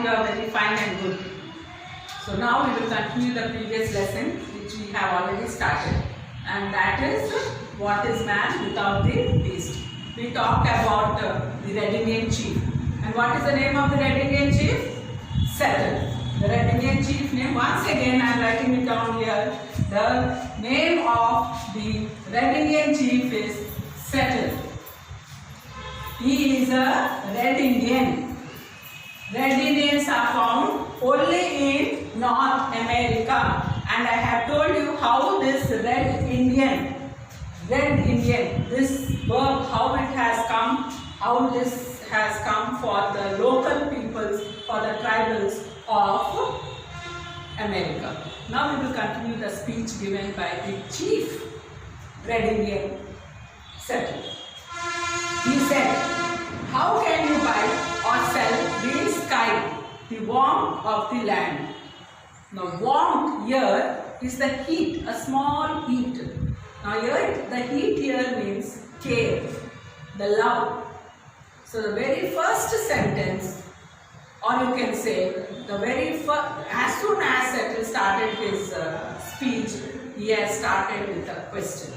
here very fine and good. So now we will continue the previous lesson which we have already started, and that is what is man without the beast. We talked about the Red Indian chief. And what is the name of the Red Indian chief? Settle. The Red Indian chief name, once again I am writing it down here. The name of the Red Indian chief is Settle. He is a Red Indian. Red Indians are found only in North America. And I have told you how this Red Indian, this verb, how it has come, how this has come for the local peoples, for the tribals of America. Now we will continue the speech given by the chief Red Indian Settle. He said, "How can you buy or sell the sky, the warmth of the land?" Now warmth here is the heat, a small heat. Now here the heat here means care, the love. So the very first sentence, or you can say the very first, as soon as Settle started his speech, he has started with a question.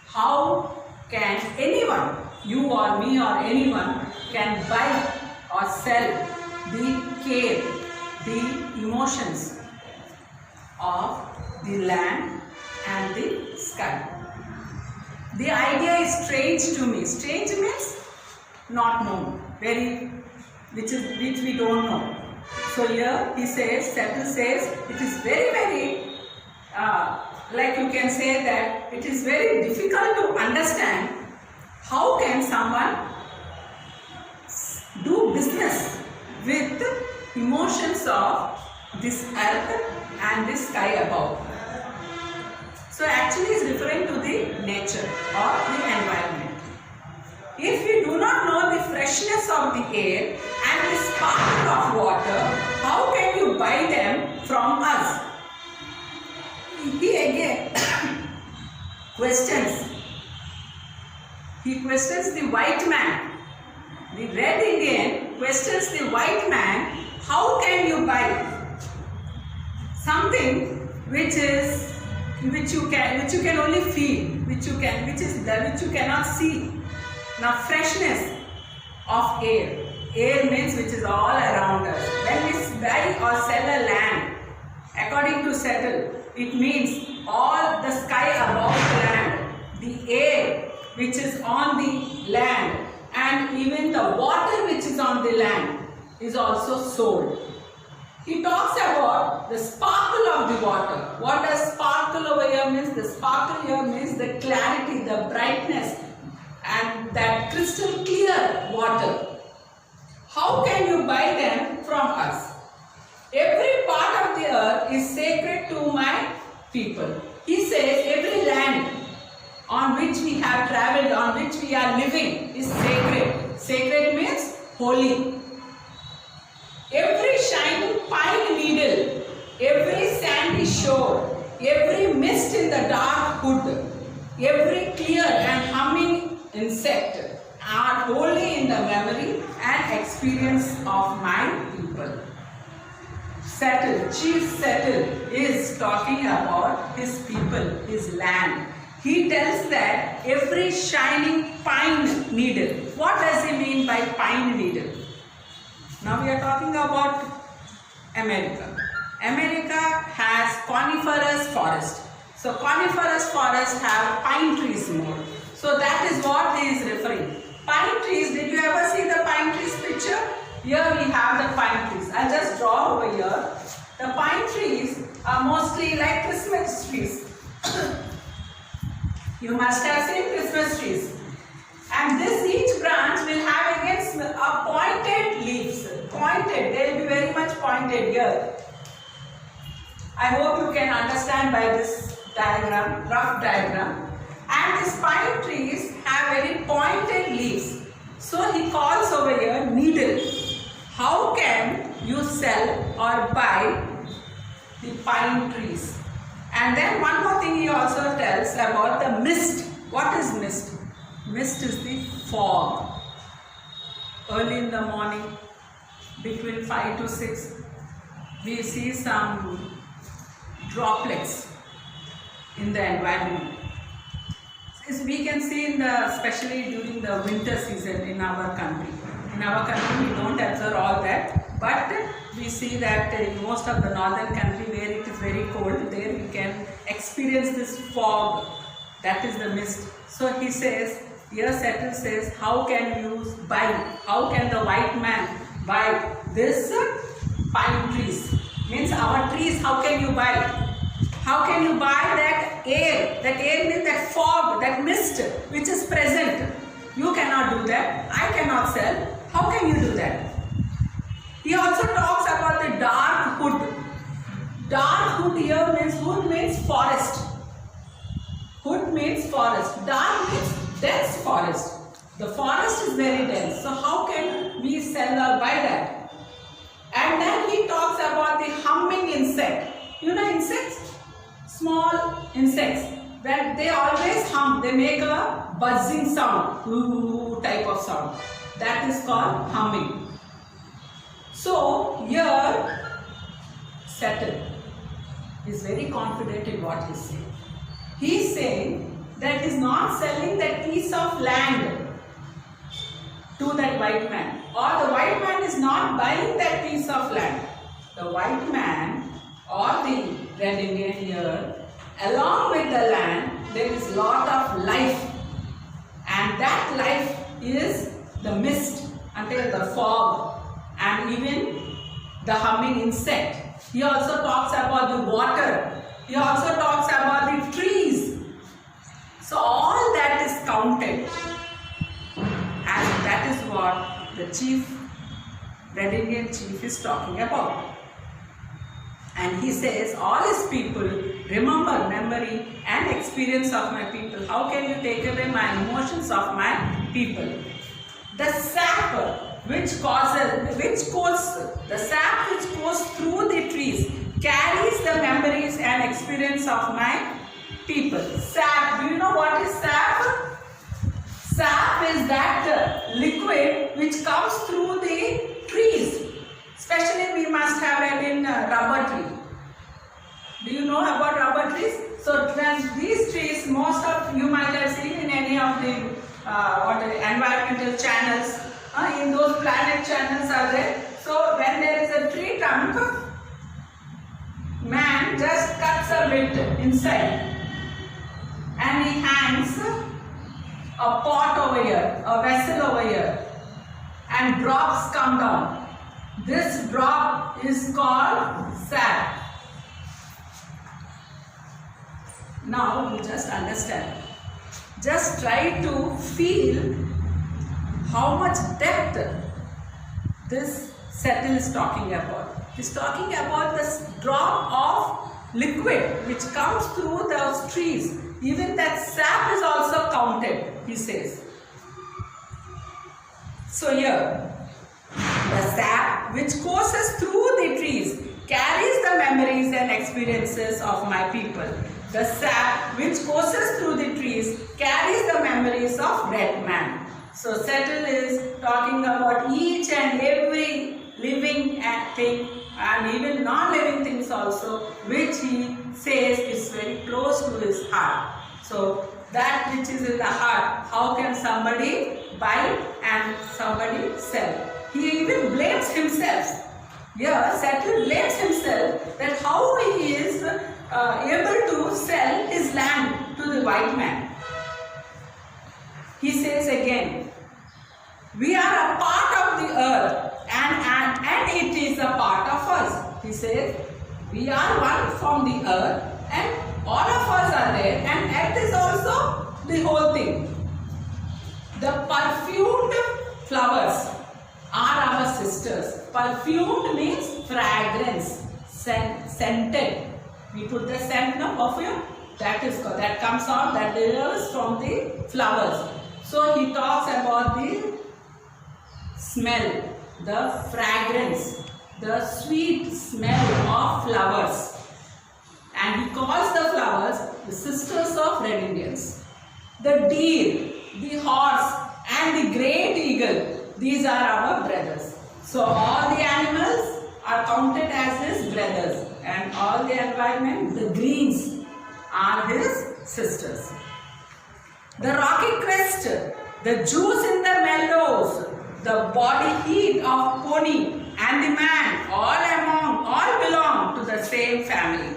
How can anyone, you or me or anyone, can buy or sell the care, the emotions of the land and the sky? The idea is strange to me. Strange means not known, which we don't know. So here he says, Settle says, it is very, like you can say that it is very difficult to understand how can someone do business with emotions of this earth and the sky above. So actually is referring to the nature or the environment. If we do not know the freshness of the air and the sparkle of water, how can you buy them from us? He again questions. He questions the white man. The Red Indian questions the white man, how can you buy something which you can only feel, which you cannot see. Now freshness of air. Air means which is all around us. When we buy or sell a land, according to Settle, it means all the sky above the land, the air which is on the land, and even the water which is on the land is also sold. He talks about the sparkle of the water. What does sparkle over here means? The sparkle here means the clarity, the brightness, and that crystal clear water. How can you buy them from us? Every part of the earth is sacred to my people. He says every land on which we have traveled, on which we are living is sacred. Sacred means holy. Every shining pine needle, every sandy shore, every mist in the dark wood, every clear and humming insect are wholly in the memory and experience of my people. Settle, Chief Settle is talking about his people, his land. He tells that every shining pine needle. What does he mean by pine needle? Now we are talking about America. America has coniferous forest. So coniferous forests have pine trees more. So that is what he is referring. Pine trees, did you ever see the pine trees picture? Here we have the pine trees. I'll just draw over here. The pine trees are mostly like Christmas trees. You must have seen Christmas trees. And each branch will have again a pointed leaves. Pointed, they will be very much pointed here. I hope you can understand by this diagram, rough diagram. And these pine trees have very pointed leaves. So he calls over here needle. How can you sell or buy the pine trees? And then one more thing he also tells about the mist. What is mist? Mist is the fog. Early in the morning, between 5 to 6, we see some droplets in the environment. As we can see especially during the winter season in our country. In our country we don't observe all that, but we see that in most of the northern country where it is very cold, there we can experience this fog, that is the mist. So he says, here Settle says, how can you buy, how can the white man buy this pine trees? Means our trees, how can you buy? How can you buy that air? That air means that fog, that mist which is present. You cannot do that. I cannot sell. How can you do that? He also talks about the dark wood. Dark wood here means, wood means forest. Wood means forest. Dark means dense forest. The forest is very dense. So how can we sell or buy that? And then he talks about the humming insect. You know insects? Small insects. When they always hum, they make a buzzing sound. Ooh, type of sound. That is called humming. So here Settle is very confident in what he is saying. He is saying that he is not selling that piece of land to that white man, or the white man is not buying that piece of land. The white man or the Red Indian here, along with the land, there is lot of life, and that life is the mist until the fog and even the humming insect. He also talks about the water. He also talks about the trees. So all that is counted, and that is what the chief, Red Indian chief is talking about. And he says, all his people remember memory and experience of my people. How can you take away my emotions of my people? The sap which goes through the trees carries the memories and experience of my people. Sap, do you know what is sap? Sap is that liquid which comes through the trees. Especially we must have it in rubber tree. Do you know about rubber trees? So when these trees, most of you might have seen in any of the environmental channels, in those planet channels are there. So when there is a tree trunk, man just cuts a bit inside and he hangs a pot over here, a vessel over here, and drops come down. This drop is called sap. Now you just understand. Just try to feel how much depth this Settle is talking about. He's talking about this drop of liquid which comes through those trees. Even that sap is also counted, he says. So here, the sap which courses through the trees carries the memories and experiences of my people. The sap which courses through the trees carries the memories of Red Man. So Settle is talking about each and every living thing and even non-living things also, which he says is very close to his heart. So that which is in the heart, how can somebody buy and somebody sell? He even blames himself. Yeah, Settle blames himself that how he is able to sell his land to the white man. He says again, we are a part of the earth and it is a part of us. He says, we are one from the earth and all of us are there, and earth is also the whole thing. The perfumed flowers are our sisters. Perfumed means fragrance, scented. We put the scent, no, perfume, that comes out, that derives from the flowers. So he talks about the smell, the fragrance, the sweet smell of flowers. And he calls the flowers the sisters of Red Indians. The deer, the horse and the great eagle, these are our brothers. So all the animals are counted as his brothers, and all the environment, the greens, are his sisters. The rocky crest, the juice in the meadows, the body heat of pony and the man, all belong to the same family.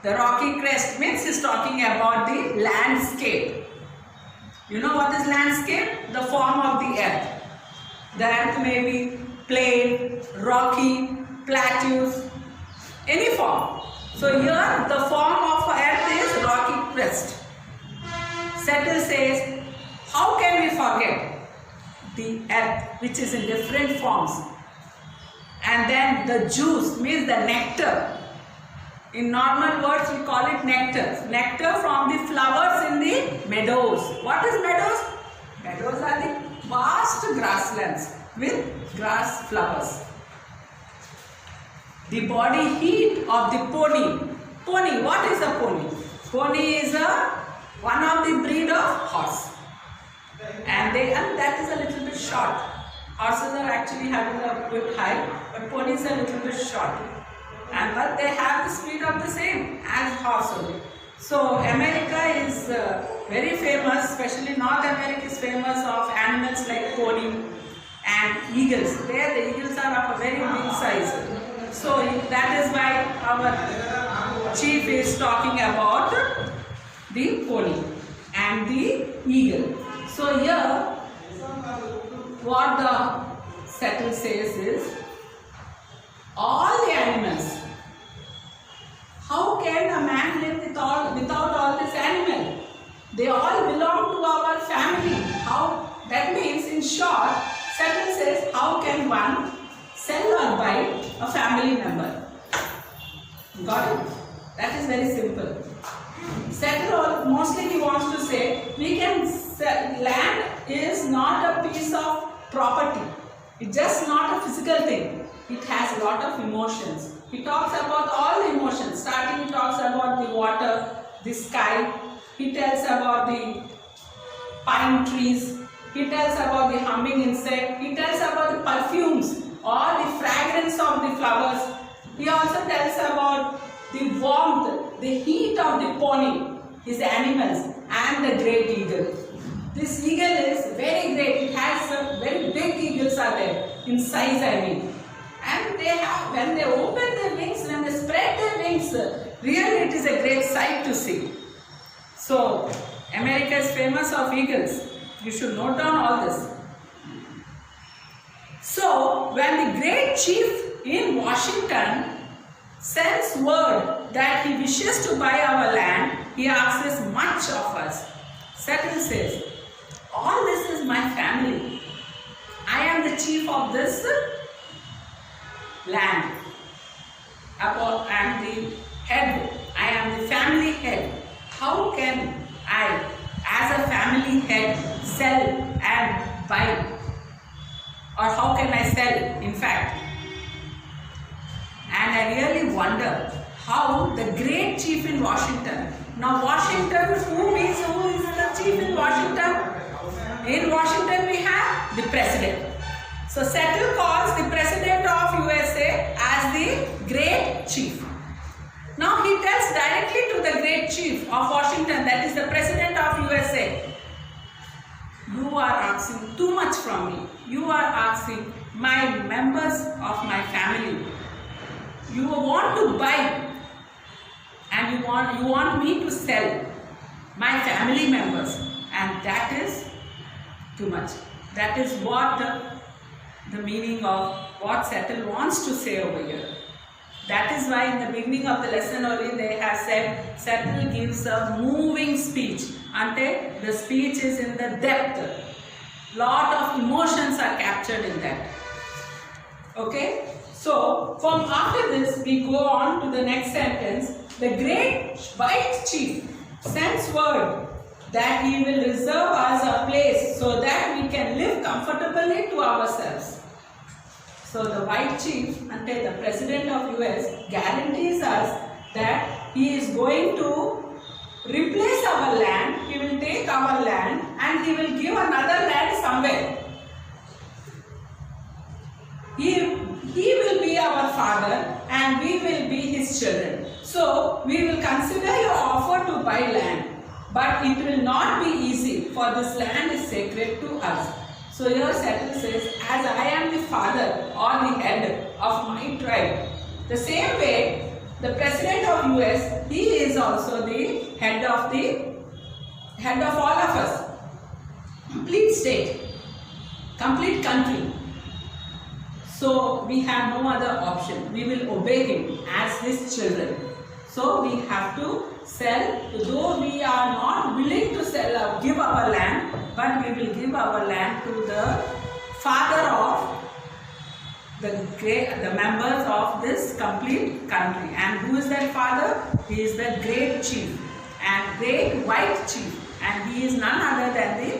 The rocky crest means he is talking about the landscape. You know what is landscape? The form of the earth. The earth may be plain, rocky, plateaus, any form. So here the form of earth is rocky crest. Settle says, how can we forget the earth which is in different forms? And then the juice means the nectar. In normal words we call it nectar. Nectar from the flowers in the meadows. What is meadows? Meadows are the vast grasslands with grass flowers. The body heat of the pony. Pony, what is a pony? Pony is one of the breed of horse. And that is a little bit short. Horses are actually having a good height, but ponies are a little bit short. But they have the speed of the same as horse only. So America is very famous, especially North America is famous of animals like pony and eagles. There the eagles are of a very big size. So that is why our chief is talking about the pony and the eagle. So here what the settle says is, all the animals, how can a man live without all this animal? They all belong to our family. How? That means, in short, settle says, how can one sell or buy a family member? Got it? That is very simple. Settle, mostly he wants to say, we can sell, land is not a piece of property. It's just not a physical thing. It has a lot of emotions. He talks about all the emotions. Starting he talks about the water, the sky. He tells about the pine trees. He tells about the humming insect. He tells about the perfumes, all the fragrance of the flowers. He also tells about the warmth, the heat of the pony, his animals, and the great eagle. This eagle is very great. It has some very big eagles are there, in size I mean. And they have, when they open their wings, when they spread their wings, really it is a great sight to see. So, America is famous of eagles. You should note down all this. So, when the great chief in Washington sends word that he wishes to buy our land, he asks much of us. Settle says, all this is my family. I am the chief of this land. I am the head. I am the family head. How can I, as a family head, sell and buy? Or how can I sell, in fact? And I really wonder how the great chief in Washington. Now Washington, who is the chief in Washington? In Washington we have the president. So Settle calls the president of USA as the great chief. Now he tells directly to the great chief of Washington, that is the president of USA, you are asking too much from me. You are asking my members of my family. You want to buy and you want me to sell my family members, and that is too much. That is what the meaning of what Settle wants to say over here. That is why in the beginning of the lesson only they have said Settle gives a moving speech. Ante the speech is in the depth. Lot of emotions are captured in that. Okay? So from after this we go on to the next sentence. The great white chief sends word that he will reserve us a place so that we can live comfortably to ourselves. So the white chief, until the president of US, guarantees us that he is going to replace our land, he will take our land and he will give another land somewhere. He be our father and we will be his children. So we will consider your offer to buy land, but it will not be easy, for this land is sacred to us. So here Settle says, as I am the father or the head of my tribe. The same way, the president of US, he is also the head of all of us. Complete state, complete country. So we have no other option. We will obey him as his children. So we have to sell, though we are not willing to sell or give our land, but we will give our land to the father of the members of this complete country. And who is that father? He is the great chief and great white chief, and he is none other than the